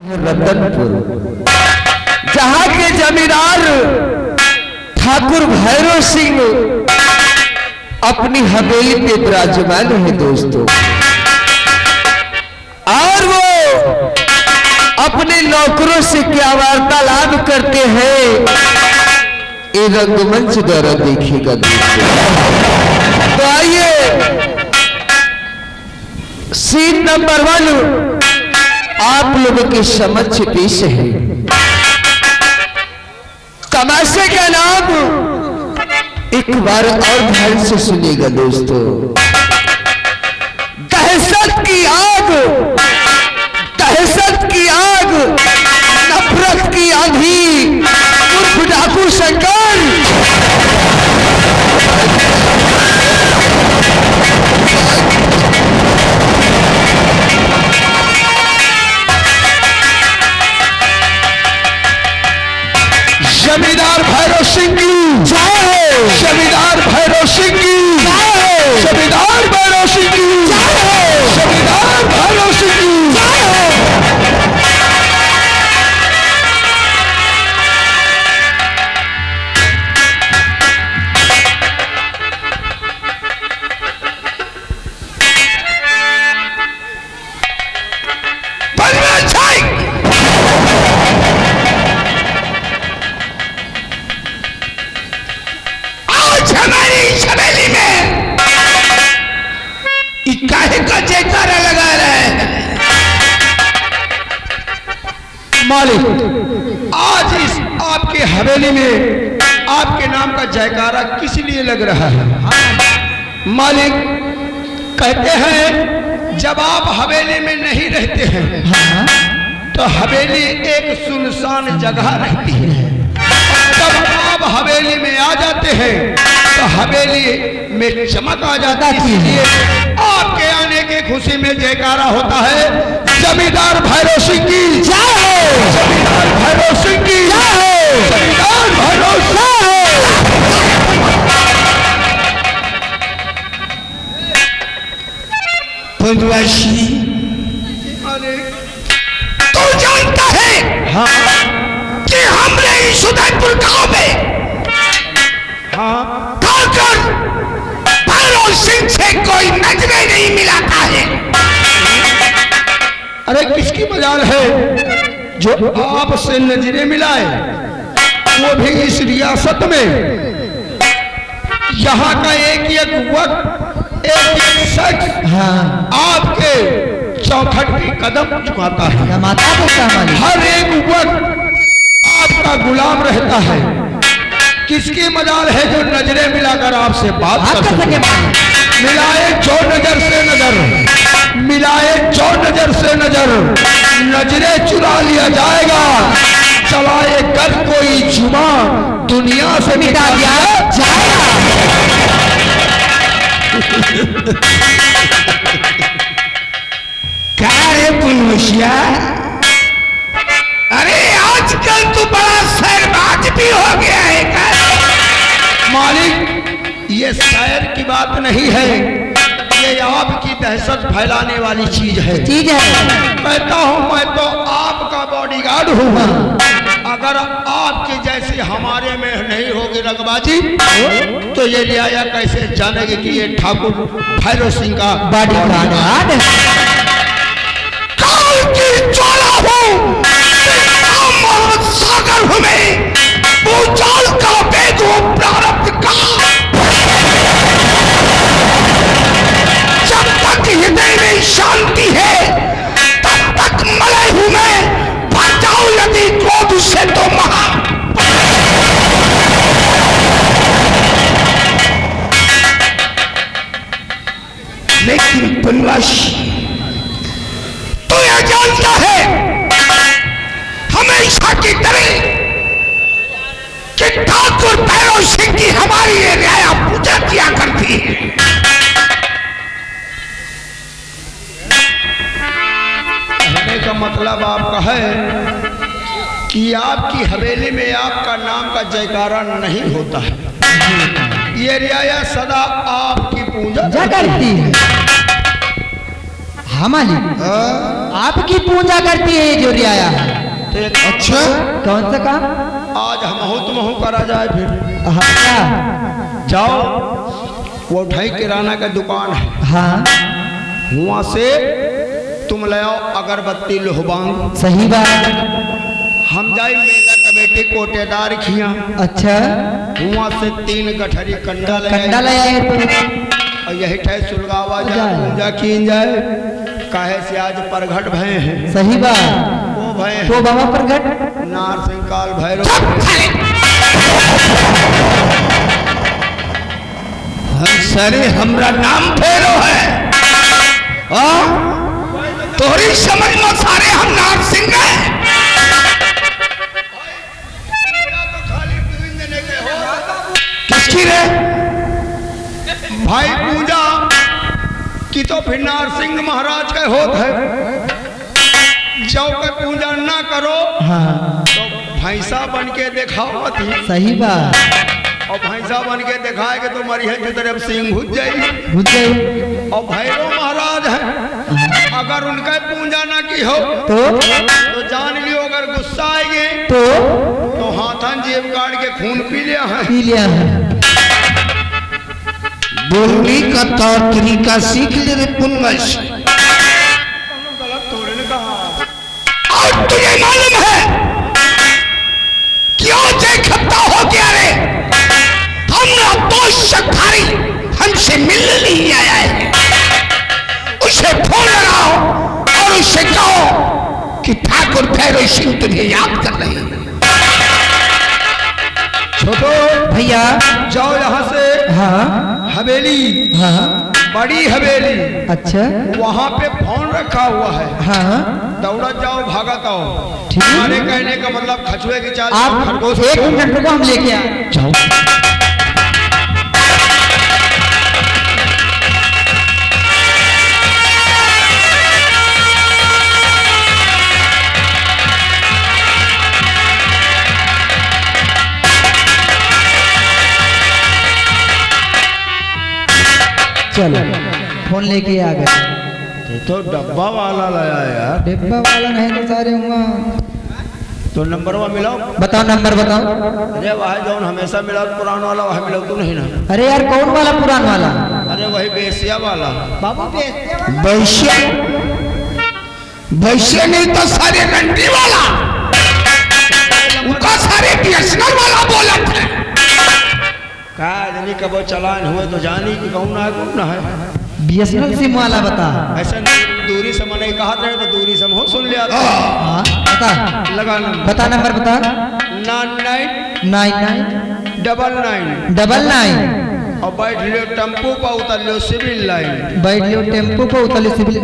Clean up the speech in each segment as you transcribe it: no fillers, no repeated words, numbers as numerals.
रतनपुर, जहां के जमींदार ठाकुर भैरव सिंह अपनी हवेली पे विराजमान है दोस्तों, और वो अपने नौकरों से क्या वार्तालाप करते हैं ये रंगमंच द्वारा देखिएगा दोस्तों। तो आइए सीन नंबर 1 आप लोगों के समक्ष पेश है। तमाशे का नाम एक बार और ध्यान से सुनिएगा दोस्तों। दहशत की आग, दहशत की आग, नफरत की आंधी, उर्फ डाकू शंकर। जमींदार भैरव सिंह की जय हो, जमींदार भैरव सिंह की जय हो, जमींदार भैरव सिंह की जय हो, जमींदार भैरव सिंह की जय हो। मालिक, आज इस आपके हवेली में आपके नाम का जयकारा किस लिए लग रहा है? मालिक, कहते हैं जब आप हवेली में नहीं रहते हैं तो हवेली एक सुनसान जगह रहती है, जब आप हवेली में आ जाते हैं तो हवेली में चमक आ जाता है। इसलिए आपके आने की खुशी में जयकारा होता है। जमींदार भैरव सिंह की जय हो, जमींदार भैरव सिंह की जय हो, जमींदार भैरव सिंह। पंचवासी, तू जानता है हाँ कि हमने इस उदयपुर गांव में ठाकुर भैरव सिंह से कोई नजरें नहीं मिलाता है। अरे किसकी मजाल है जो आपसे नजरें मिलाए, वो भी इस रियासत में। यहाँ का एक वक्त एक शख्स आपके चौखट पे कदम झुकाता है। हर एक वक्त आपका गुलाम रहता है। किसकी मजाल है जो नजरें मिलाकर आपसे बात कर सके? मिलाए जो नजर से नजर, मिलाए जो नजर से नजर, नजरें चुरा लिया जाएगा। चलाए कर कोई जुमा दुनिया से मिटा दिया जाएगा। क्या है पुनवशिया? अरे आजकल तो बड़ा शहरबाज भी हो गया है क्या? मालिक, ये शायर की बात नहीं है, ये आपकी दहशत फैलाने वाली चीज है। कहता हूं मैं तो आपका बॉडीगार्ड हूँ। अगर आपके जैसे हमारे में नहीं होगी रंगबाजी तो ये रियाया कैसे जानेगी कि ये ठाकुर भैरव सिंह का बॉडीगार्ड है? सागर हूं मैं, भूचाल का वेग हो प्रारब्ध का। जब तक हृदय में शांति है तब तक मलय हूं मैं। भर जाऊं यदि क्रोध से तो महा। लेकिन बनवासी, तू यह जानता है हमेशा की तरह कि ठाकुर भैरव सिंह की हमारी ये रियाया पूजा किया करती है। कहने का मतलब आपका है कि आपकी हवेली में आपका नाम का जयकारा नहीं होता है। ये रियाया सदा आपकी पूजा करती है। हाँ मालिक, आपकी पूजा करती है जो रियाया है। अच्छा, कौन सा काम? आज हम तुम करा जाए फिर। हाँ, जाओ, वो ढाई किराना का दुकान है, हाँ वहां से तुम ले आओ अगरबत्ती लोहबांग। सही बात। हम जाए मेला कमेटी कोटेदार खिया। अच्छा, वहां से 3 गठरी कंडा कंडा ले आए और यही ठे सुलगावा जाए, पूजा की जाए। काहे से आज परघट भय हैं। सही बात। वो भय तो बाबा प्रगट नारसिंह काल भैरव। सरे हमरा नाम फेरो है, तोरी समझ में सारे हम नाम सिंह हैं। किसकी रे भाई पूजा की तो फिर नारसिंह महाराज के होत है। जब के पूजा ना करो, हाँ तो भैंसा बन के दिखाओ थी। सही बात। और भैंसा बन के दिखाए कि तुम्हारी है जो तरफ सिंह घुस जाएगी। घुस गए और भैरव महाराज है, अगर उनका पूजा ना की हो तो जान लियो अगर गुस्सा आएंगे तो हाथन जेब काट के खून पी लिया है। पी लिया है। बोलने का तौर तरीका सीख ले रे पुनवश। गलत थोड़े ने कहा। और तुझे मालूम है क्यों जय खत्ता हो गया रे? हम तो शक्धारी हमसे मिलने नहीं आया है। उसे फोन लगाओ और उससे कहो कि ठाकुर भैरव सिंह तुझे याद कर रहे हैं। छोटो भैया जाओ यहाँ से। हाँ हवेली, हाँ बड़ी हवेली, अच्छा वहाँ पे फोन रखा हुआ है। हाँ दौड़त जाओ, भागत आओ। ठीक है। हमारे कहने का मतलब खचुए की चाल। आप खरगोश 1 मिनट रुको, हम लेके आए। जाओ। चलो फोन लेके आ गए। तो डब्बा वाला लाया यार। डिब्बा वाला नहीं तो सारे हुआ। तो नंबर वहाँ मिलाओ। बताओ नंबर बताओ। अरे वह जो हमेशा मिला पुराना वाला, वह मिला तो नहीं ना। अरे यार कौन वाला पुरान वाला? अरे वही बेसिया वाला। बाबू वैश्य वैश्य नहीं तो सारे रंडी वाला, उनका सारे बीएसएनएल वाला बोला था। कहा जानी कब चलान हुए तो जानी कि कौन है कौन ना है। बीएसएनएल सिम वाला बता। ऐसा दूरी से मैंने कहा था तो दूरी से हो सुन लिया था। हाँ बता, लगा नंबर। बता नंबर बता। 9999 और बैठ लियो टेम्पो पर उतर लियो सिविल लाइन। बैठ लियो टेम्पो पर उतर लियो सिविल।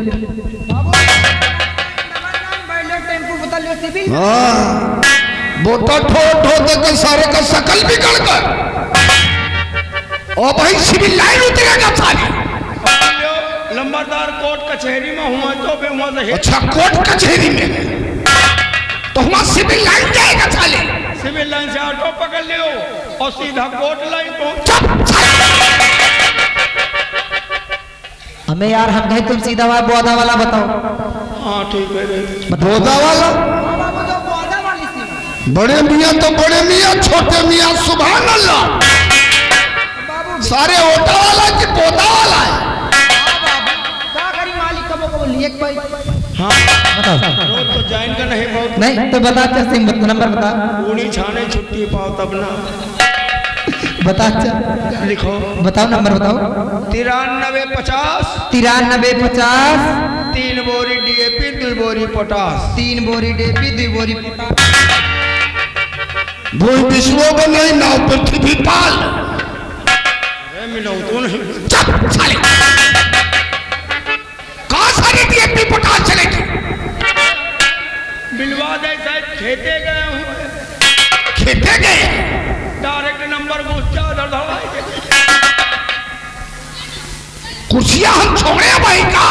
वो तो ठोट होते के सारे का शकल बिगड़ कर और भाई सिविल लाइन उतरेगा सारी। लंबादार कोर्ट कचहरी में हुआ तो फिर वहां से। अच्छा कोर्ट कचहरी में तो वहां सिविल लाइन जाएगा साले। सिविल लाइन से ऑटो पकड़ लियो और सीधा कोर्ट लाइन पहुंच। चुप हमें यार हम कहे तुम सीधा वाला बोदा वाला बताओ। हाँ ठीक है। बोदा वाला बड़े मियाँ तो बड़े मियाँ, छोटे मियाँ सुभान अल्लाह। सारे ओटा वाला कि बोदा वाला है? हाँ बताओ। रोज तो ज्वाइन का नहीं बहुत। नहीं तो बता अच्छा सिम नंबर बता। पूरी छाने छुट्टी पाओ तब ना। बता अच्छा लिखो। बताओ नंबर बताओ। 9350 9350 3 बोरी डीएपी 2 बोरी पोटास। 3 बोरी डेपी 2 बोरी पोटास। भूल विश्व बनाई नाव पृथ्वी पाल। मिलो तो नहीं। चुप साले। कहाँ सारी डीएपी पोटास चलेगी? बिलवा दे शायद खेते गए हूँ। खेते गए डायरेक्ट नंबर घुस जाओ धड़धड़ाए के। कुर्सियां हम छोड़े भाई का।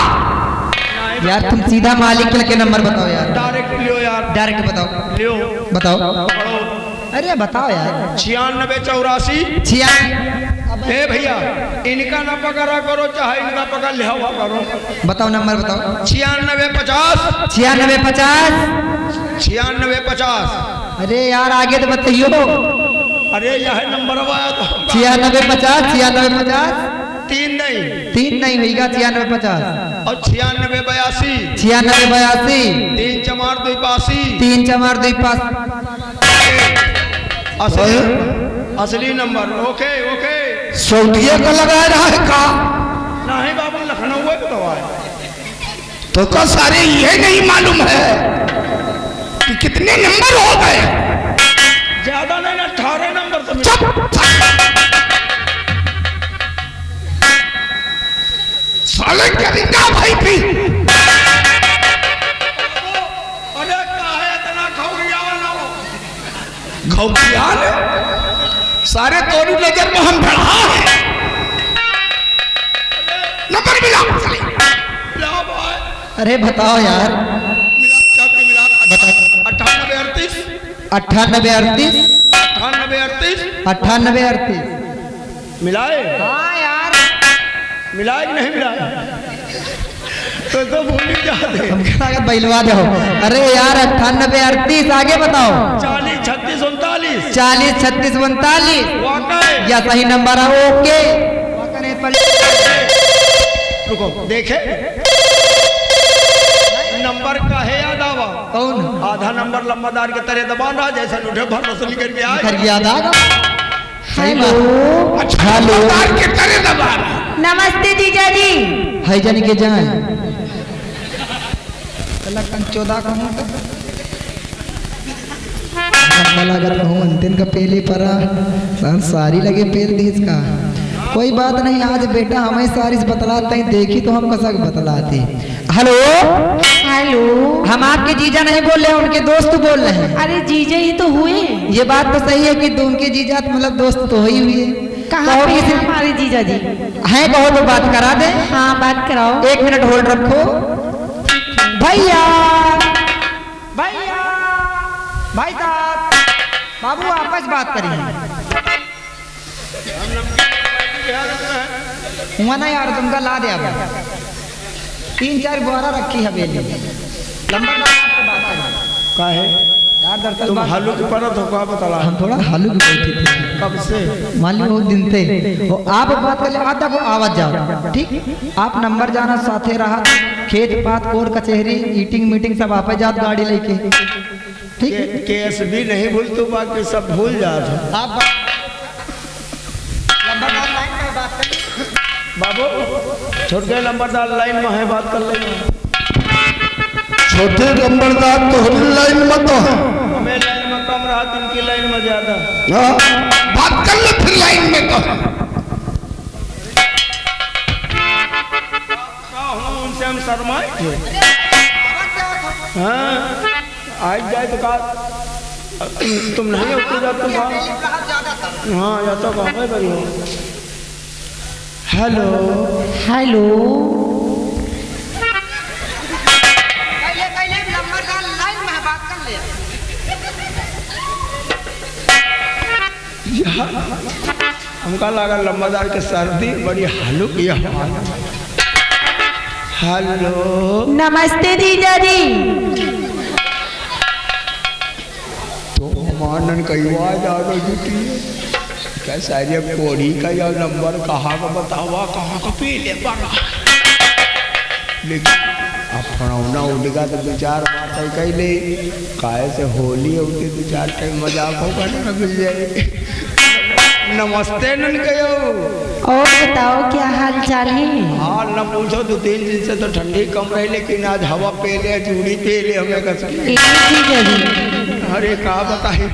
यार तुम सीधा मालिक के नंबर बताओ यार। डायरेक्ट लियो यार। डायरेक्ट बताओ। लियो बताओ। पढ़ो। अरे बताओ यार। 9684 86 ए भैया, इनका ना पकड़ा करो चाहे इनका पकड़ लिया हुआ करो। बताओ नंबर बताओ। 9650 9650 9650। अरे यार आगे तो बताइयो। अरे यह नंबर आया तो 9650 9650 तीन नहीं होगा 9650 और 9682 9682 3 चमार 2 3 चमार 2 5। असली नंबर। Okay okay. सऊदिया का लगा रहा है का? नहीं बाबू, लखनऊ है तो है। तो का सारे ये नहीं मालूम है कि कितने नंबर हो गए? ज्यादा नहीं, 18 नंबर तो चुप। साले करेगा भाई भी। अरे काहे इतना खौरिया वाला घौपियाल सारे तोरी नजर में हम बढ़ा है। नंबर मिला। मिला भाई। अरे बताओ यार। मिला क्या मिला? 9838 9838 9838 मिलाए? हाँ यार मिलाए कि नहीं मिलाए? तो भूल ही जाते। हम क्या बैलवा दो। अरे यार 9838 आगे बताओ। 40 36 39 40 36 39 वाकई या सही नंबर है। ओके रुको देखे नंबर का है याद आवा। कौन? आधा नंबर लंबादार के तरह दबान रहा जैसा उठे भर रसली करके आए। कर याद आ गया। सही हेलो के तरह दबा रहा। नमस्ते जीजा जी। है जानी के जाए चौदह का लागत हूँ अंतिम का पहले परा सारी लगे पेल दी इसका। कोई बात नहीं, आज बेटा हमें सारी बतलाते हैं, देखी तो हम कसक बतलाते। हेलो हेलो, हम आपके जीजा नहीं बोल रहे हैं, उनके दोस्त बोल रहे हैं। अरे जीजा ही तो हुए। ये बात तो सही है कि उनके जीजा मतलब दोस्त तो ही हुई है। कहाँ पे हैं हमारे जीजा जी? है कहो तो बात करा दे। हाँ बात कराओ। 1 मिनट होल्ड रखो। भैया भैया भाई साहब, बाबू आपस बात करिए। हुआ ना यार, तुमका ला दे। अब 3-4 बोरा रखी हवेली। लंबा बात करिए। का है यार दरअसल तुम हालू की परत हो का बतला? हम थोड़ा हालू की बैठे थे। कब से? मान ली बहुत दिन थे। वो आप बात कर ले, आता वो आवाज जाओ। ठीक, आप नंबर जाना साथे रहा। खेत पात कोर्ट कचहरी ईटिंग मीटिंग सब आप जात गाड़ी लेके। ठीक, केस भी नहीं भूल तू, बाकी सब भूल जा। आप बाबू छोट गए नंबरदार लाइन में है, बात कर लेंगे। छोटे नंबरदार तो लाइन में तो है। हमें लाइन में कम रहा, इनकी लाइन में ज्यादा। बात कर लो फिर लाइन में तो है। उनसे हम शर्माए थे। हाँ आज जाए तो का तुम नहीं हो जा तुम। हाँ या तो कहाँ भाई हो। हेलो हेलो, हमका लगा लंबादार के सर्दी बड़ी हालू किया। हेलो नमस्ते जीजा जी। तो मानन कई आवाज आ गई क्या सारी कोड़ी का या नंबर कहाँ का बतावा, कहाँ का पीले पड़ा। लेकिन अब फड़ौना उड़ेगा तो 2-4 बात है कहीं नहीं। काहे से होली है उनके 2-4 टाइम मजाक होगा ना मिल जाए। नमस्ते नन कहो। और बताओ क्या हाल चाल है? हाल न पूछो, 2-3 दिन से तो ठंडी कम रही, लेकिन आज हवा पहले चूड़ी पहले हमें कसली। जीजा जी अरे कहा बताए,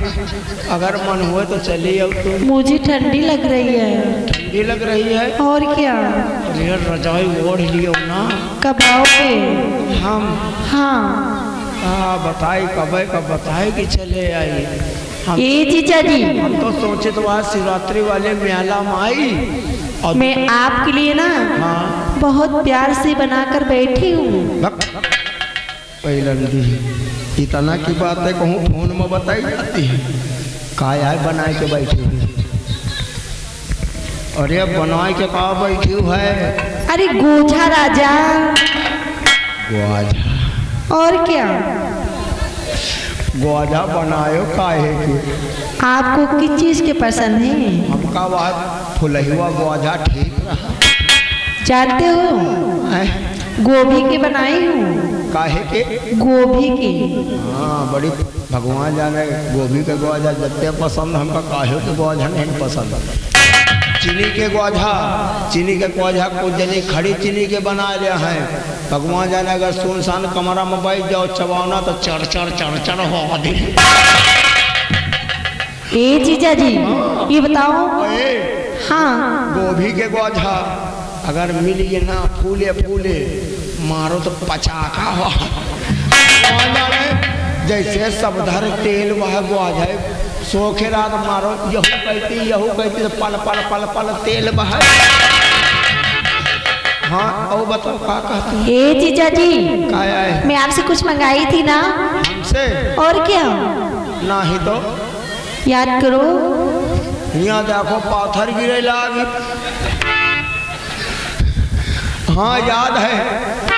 अगर मन हुए तो चलिए। अब तो मुझे ठंडी लग रही है। ठंडी लग रही है और क्या? अरे रजाई ओढ़ लियो ना। कब आओगे? हम हाँ बताए कब बताए कि चले आई। हम ये जीजा जी, हम तो सोचे तो आज शिवरात्रि वाले मेला में आई और मैं आपके लिए ना हाँ बहुत प्यार से बनाकर बैठी हूँ। इतना की बात है, कहूँ फोन में बताई जाती है। काय आए बनाए के बैठी हुई। अरे बनाए के कहा बैठी है? अरे गोझा राजा। ग्वाझा? और क्या? ग्वाझा बनायो काहे के? आपको किस चीज के पसंद है? हमका बात फुलहुआ ग्वाझा ठीक रहा। जानते हो हैं? गोभी के बनाई हूँ। काहे के? गोभी के। हाँ बड़ी भगवान जाने गोभी के ग्वाझा जत्ते पसंद, हमका काहे के ग्वाझा नहीं पसंद। चीनी के ग्वाझा, चीनी के ग्वाझा कुछ जनी खड़ी चीनी के बना रहे हैं। भगवान जाने अगर सुनसान कमरा में बैठ जाओ चबाना तो चढ़ चढ़ हो आदि। ए जीजा जी ये बताओ। हाँ गोभी के ग्वाझा अगर मिल गए ना फूले फूले मारो तो पचाखा हो। जैसे सबधर तेल वह ग्वाझा सोखे रात मारो यहू कहती तो पल पल पल पल तेल बह। हाँ और बताओ क्या कहते? ए जीजा जी क्या है? मैं आपसे कुछ मंगाई थी ना। हमसे? और क्या? नहीं तो याद करो। यहाँ देखो पाथर गिरे लागी। हाँ याद है,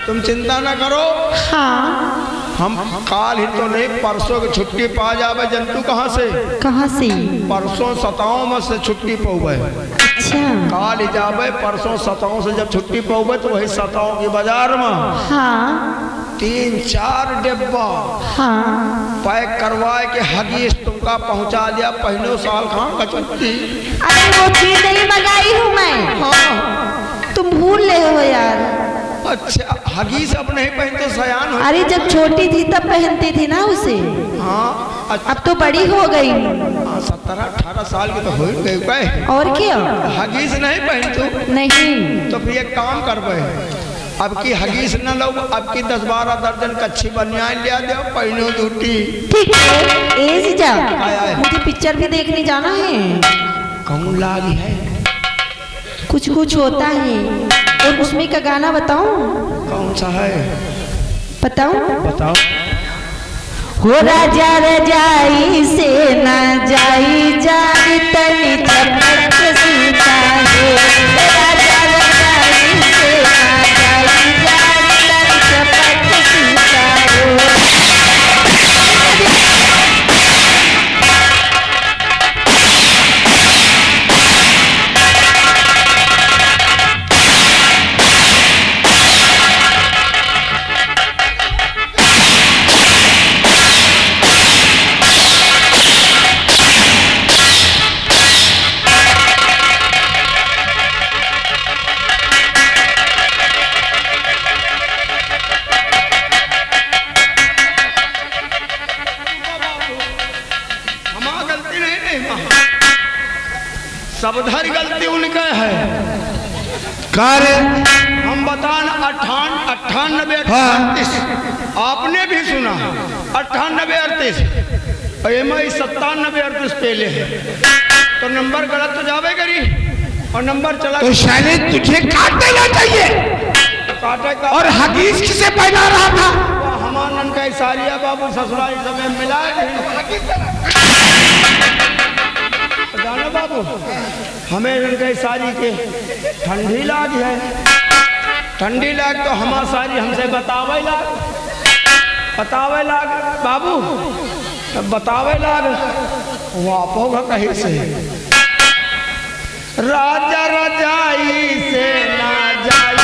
तुम चिंता ना करो। हाँ हम काल ही तो नहीं परसों की छुट्टी पा जावे। जंतु कहाँ से? कहाँ से? परसों 7 में से छुट्टी पौवे। अच्छा काल ही जावे परसों 7 से जब छुट्टी पौवे तो वही 7 की बाजार में हाँ 3-4 डिब्बा हाँ पैक करवाए के हगीज तुमका पहुंचा दिया। पहले साल कहाँ का छुट्टी। अरे वो चीज नहीं मंगाई हूँ मैं। हाँ तुम भूल ले हो यार। अच्छा हगीज अब नहीं पहनते सयान हो। अरे जब छोटी थी तब पहनती थी ना उसे। हाँ अच्छा। अब तो बड़ी हो गई। 17-18 साल की तो हो गई गए। और क्या? हगीज नहीं पहन तू? नहीं तो फिर एक काम कर अब की हगीज न लो, अब की 10-12 दर्जन कच्ची बनियान लिया दो पहनो दूटी। ठीक है। ए जीजा आया। मुझे पिक्चर भी देखने जाना है। कौन लागी है? कुछ कुछ होता है। और उसमें का गाना बताऊं? कौन सा है? बताऊं? बताओ। हो राजा रजाई से ना जाई जाई तनी चपट सीता है। राजा रजाई से ना जाई जाई तनी चपट सीता है। सबधर गलती उनका है। कार्य हम बतान 98 38 आपने भी सुना 98 38 एम 97 38 पहले है तो नंबर गलत तो जावे करी और नंबर चला तो शायद तुझे काट देना चाहिए। काटे का। और हगीज किसे पहना रहा था? हमारा नन का सारिया बाबू ससुराल समय मिला जाना बाबू हमें इनके सारी के ठंडी लाग है। ठंडी लाग तो हमारा सारी हमसे बतावे लाग बाबू बतावे लाग वापोगा कहीं से। राजा रजाई से ना जाई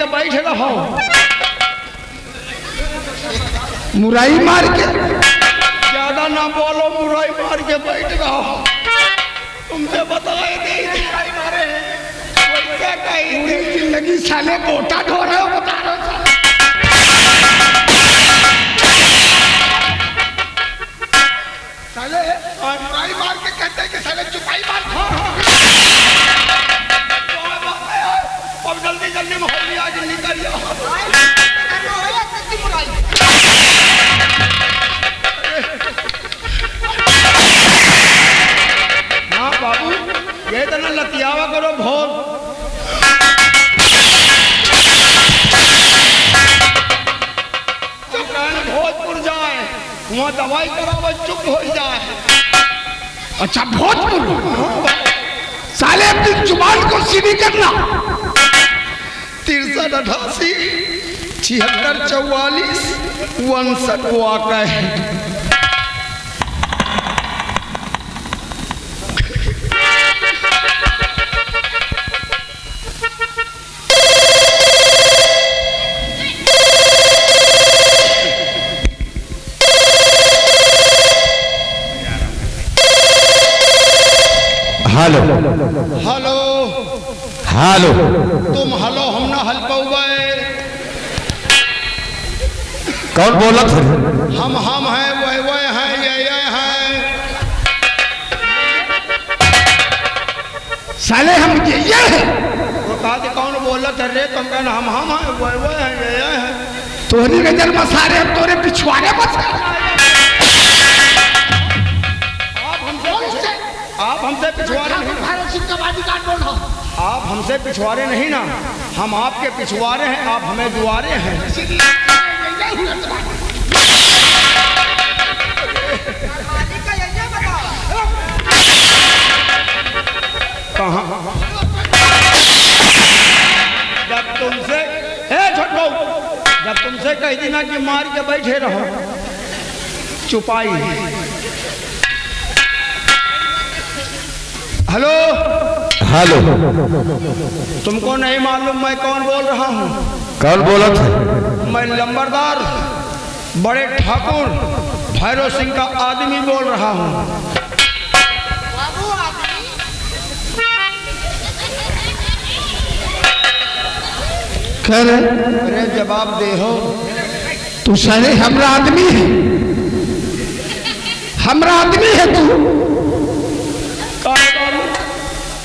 बैठ रहो। मुराई मार के ज्यादा ना बोलो, मुराई मार के बैठ रहो। तुमसे बताए नहीं मारे क्या कही जिंदगी साले बोटा ढो रहे हो बता रहे हो। साले मुराई मार के कहते हैं कि साले चुपाई मार। वहाँ दवाई करावा चुप हो जाए। अच्छा भोजपुर साले अपनी जुबान को सीधी करना। 63 88 76 44 59 वाक़ है। हेलो हेलो हेलो तुम हलो हम ना हल पाऊगे। कौन बोला था? हम हैं वह हैं ये हैं। साले हम ये है। वो कहा कि कौन बोला था रे? तुम कहना हम हैं वह हैं ये हैं। तोहरी नजर में सारे अब तोरे पिछुआरे बस। आप हमसे पिछवाड़े नहीं। आप हमसे पिछवाड़े नहीं ना, हम आपके पिछवाड़े हैं, आप हमें दुआरे हैं। कहाँ जब तुमसे छोटो जब तुमसे कह दी ना कि मार के बैठे रहो, चुपाई। हेलो हेलो तुमको नहीं मालूम मैं कौन बोल रहा हूँ? कौन बोला था? मैं लंबरदार बड़े ठाकुर भैरव सिंह का आदमी बोल रहा हूँ। कह रहे? अरे जवाब दे हो। तू साले हमरा आदमी है, हमरा आदमी है तू।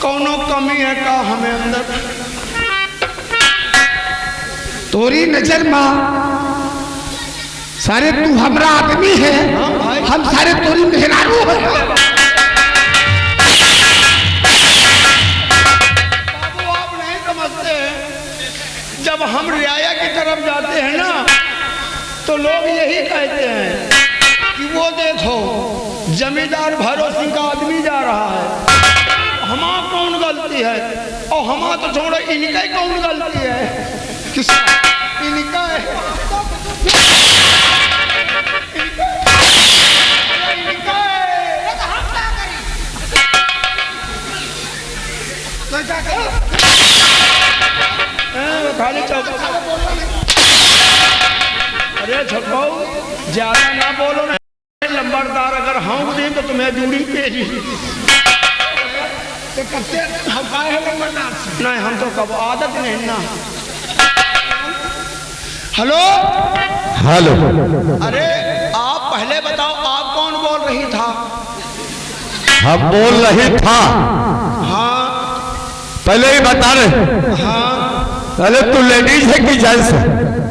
कौनो कमी है का हमें अंदर? तोरी नजर में सारे तू हमरा आदमी है, हम सारे तोरी मेहरारू है। बाबू आप नहीं समझते, जब हम रियाया की तरफ जाते हैं ना तो लोग यही कहते हैं कि वो देखो जमींदार भैरव सिंह का आदमी जा रहा है। हमारा कौन गलती है? और हमारा तो छोड़ो, इनका ही कौन गलती है? किस इनका है? इनका है। खाली चौक। अरे छोटो ज्यादा ना बोलो ना, लंबरदार अगर हम दें तो तुम्हें जूड़ी भेजी। नहीं हम तो कब आदत नहीं ना। हेलो हेलो अरे आप पहले बताओ आप कौन बोल रही था? हम बोल रहे था। हाँ पहले ही बता रहे। हाँ अरे तू लेडीज है कि जेंट्स है?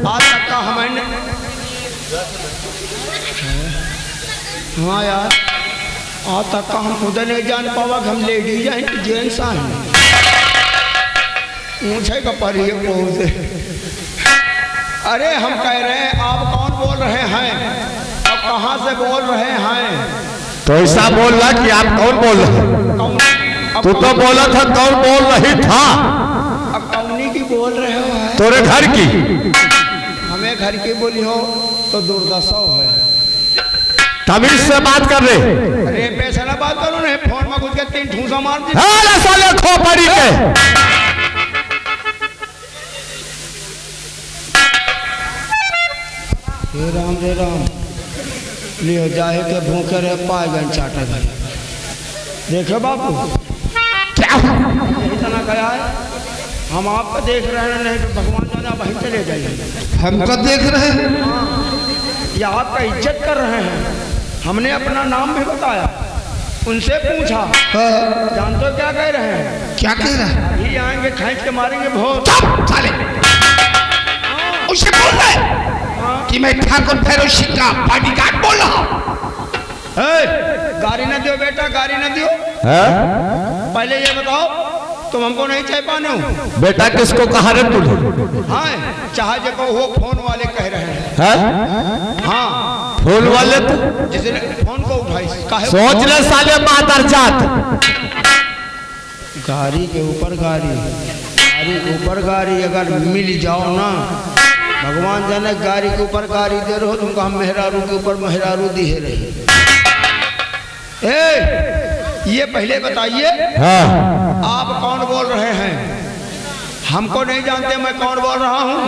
आज तक का हमें हाँ यार आज तक का हम खुद नहीं जान पावा हम लेडीज हैं कि जेंट्स हैं। ऊँचे का परिए पहुँचे। अरे हम कह रहे हैं आप कौन बोल रहे हैं? अब कहाँ से बोल रहे हैं? तो ऐसा बोल रहा कि आप कौन बोल रहे हैं? तू तो बोला था कौन बोल रही था? अब कौनी की बोल रहे हो? है तोरे घर की? हमें घर की बोली हो तो दुर्दशा है। तमीज से बात कर रहे। अरे पैसा ना बात करो ना, फोन में घुस के 3 ठूसा मार दी। साले खोपड़ी के। रे राम लियो जाए के भूखे रहे पाए गए चाटे गए। देखो बापू क्या इतना गया है, हम आपको देख रहे हैं, नहीं तो भगवान जाना वहीं चले जाइए। हमको देख रहे हैं? या आपका इज्जत कर रहे हैं। हमने अपना नाम भी बताया, उनसे पूछा। जानते हो क्या कह रहे हैं? क्या कह रहा है? ये आएंगे खींच के मारेंगे भोज। साले उसे बोल रहे कि मैं ठाकुर भैरव सिंह का बॉडीगार्ड बोल रहा हूँ। गाड़ी न दियो बेटा, गाड़ी न दियो। पहले ये बताओ तुम हमको नहीं चाह पाने हो? बेटा किसको कहा रे तूने? हाँ चाहे जो वो फोन वाले कह रहे हैं। हाँ? हाँ फूल वाले तो जिसने फोन को उठाई काहे सोच ले साले मादर जात। गाड़ी के ऊपर गाड़ी, गाड़ी के ऊपर गाड़ी अगर मिल जाओ ना, भगवान जाने गाड़ी के ऊपर गाड़ी दे रहो तुमको, हम मेहरारू के ऊपर मेहरारू दिए रही। ये पहले बताइए हाँ। आप कौन बोल रहे हैं? हमको नहीं जानते मैं कौन बोल रहा हूँ।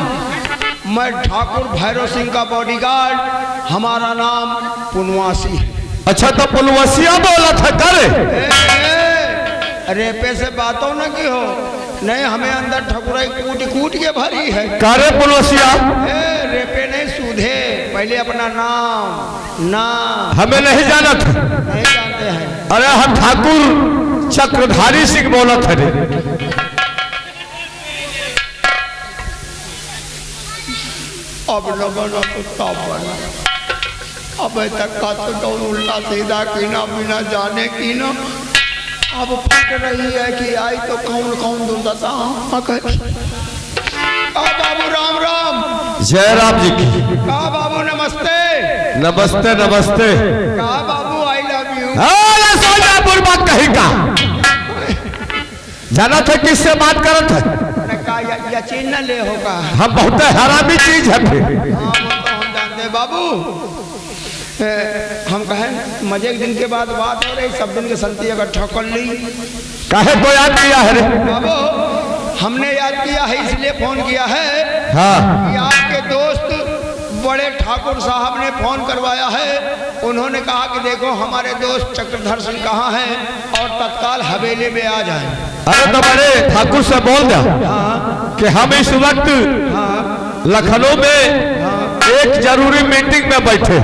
मैं ठाकुर भैरव सिंह का बॉडीगार्ड, हमारा नाम पुनवासी है। अच्छा तो पुलवसिया बोला था करे। रेपे से बातों न की हो, नहीं हमें अंदर ठकुराई कूट कूट के भरी है। करे पुलवसिया रेपे नहीं सूधे, पहले अपना नाम हमें नहीं जाना था। नहीं जानते हैं। अरे हम ठाकुर चक्रधारी सिंह बोला था रे। अब लगन तब बना, अब तक का तो उल्टा सीधा की ना बिना जाने की ना, अब फट रही है कि आई तो कौन कौन दुर्दशा। बाबू राम राम। जय राम जी की। कहा बाबू नमस्ते। नमस्ते नमस्ते। कहा बाबू आई लव यू। बात कही का जाना था किससे बात करत है? या चीज न ले होगा, हम बहुत हरामी चीज है फिर। हाँ तो हम जानते बाबू। हम कहें मजे के दिन के बाद बात हो रही, सब दिन के संती इकट्ठा कर ली। काहे को याद किया है रे? बाबू हमने याद किया है इसलिए फोन किया है। हाँ। कि आपके दोस्त बड़े ठाकुर साहब ने फोन करवाया है। उन्होंने कहा कि देखो हमारे दोस्त चक्रधर सिंह कहाँ हैं और तत्काल हवेली में आ जाएं। अरे तो बड़े ठाकुर से बोल दो कि हम इस वक्त लखनऊ में एक जरूरी मीटिंग में बैठे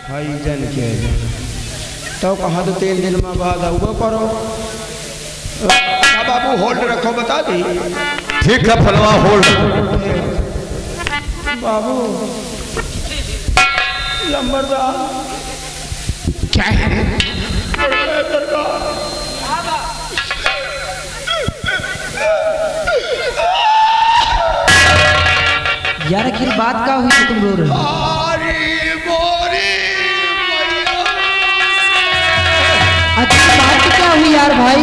भाई जन के तो कहाँ तो 3 दिन में बाद हुआ करो। बाबू होल्ड रखो, बता दी। ठीक है फलवा होल्ड। बाबू लंबरदार क्या है? यार आखिर बात का हुई तो तुम रो रहे हो? आखिर बात क्या हुई यार भाई?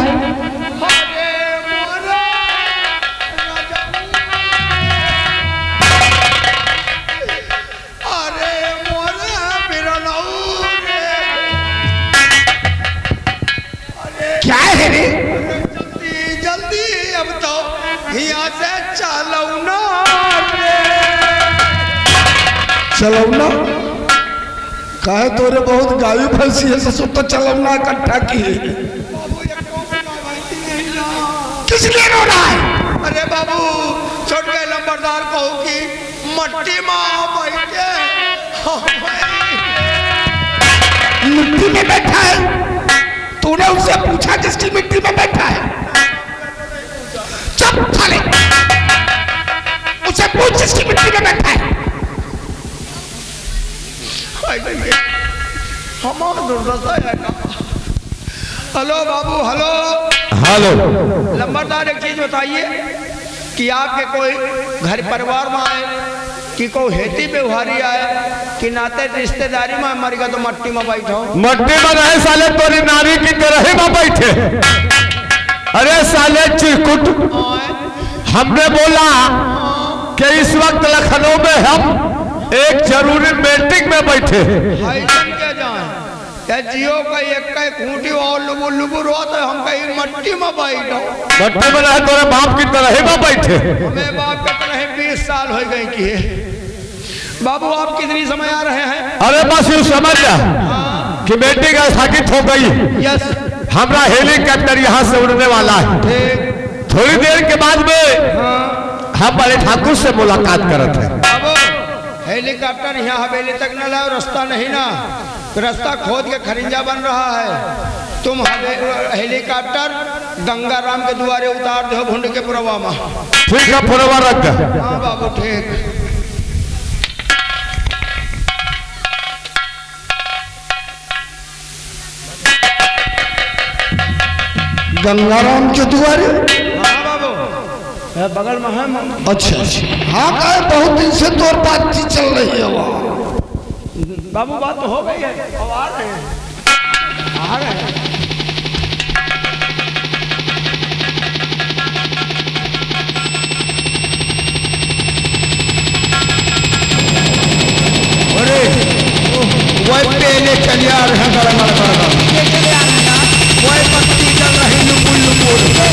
क्या है रे? जल्दी जल्दी अब तो यहाँ से चलो ना। चलो ना काहे तोरे बहुत गाय फंसी है ससुर तो चलो ना इकट्ठा की। किस लिए रो रहा है? अरे बाबू छोट गए लंबरदार को कि मट्टी माँ बैठे मिट्टी में बैठा है। तूने उससे पूछा किसकी मिट्टी में बैठा है? चुप साले, उससे पूछ किसकी मिट्टी में बैठा है। हमारा दुर्दशा है ना। हेलो बाबू हेलो। हेलो लंबरदार एक चीज बताइए कि आपके कोई घर परिवार में आए कि कोई हेती व्यवहारी आए कि नाते रिश्तेदारी में मरेगा तो मट्टी में बैठो। मट्टी में रहे साले तोरी नारी की तरह में बैठे। अरे साले चिरकुट, हमने बोला कि इस वक्त लखनऊ में हम एक जरूरी मीटिंग में बैठे। जियो का एक खूंटी और लुबु लुबु रोते हम कहीं मट्टी में बैठो। मट्टी में रहे तोरे बाप की तरह में बैठे। हमें बाप की तरह 20 साल हो गए कि बाबू आप कितनी समय आ रहे हैं? अरे बस यूँ समझ जा कि मीटिंग स्थगित हो गई। यस। हमारा हेलीकॉप्टर यहाँ से उड़ने वाला है। थोड़ी देर के बाद में हम बड़े ठाकुर से मुलाकात करते हैं। बाबू हेलीकॉप्टर यहाँ हवेली तक न लाओ, रास्ता नहीं ना, रास्ता खोद के खरिंजा बन रहा है। तुम हेलीकॉप्टर गंगाराम के द्वारे उतार दो भुंड के पुरवा में। ठीक है पुरवा रख दे। हाँ बाबू ठीक। गंगाराम के द्वारे? हाँ बाबू बगल में है। अच्छा अच्छा। हाँ कहे बहुत दिन से तोर बातचीत चल रही है वहाँ। बाबू बात तो हो गई है, अब आ रहे हैं, आ रहे हैं। अरे वही पहले चलिया रहे, वही पत्ती चल रही लुपुर लुपुर।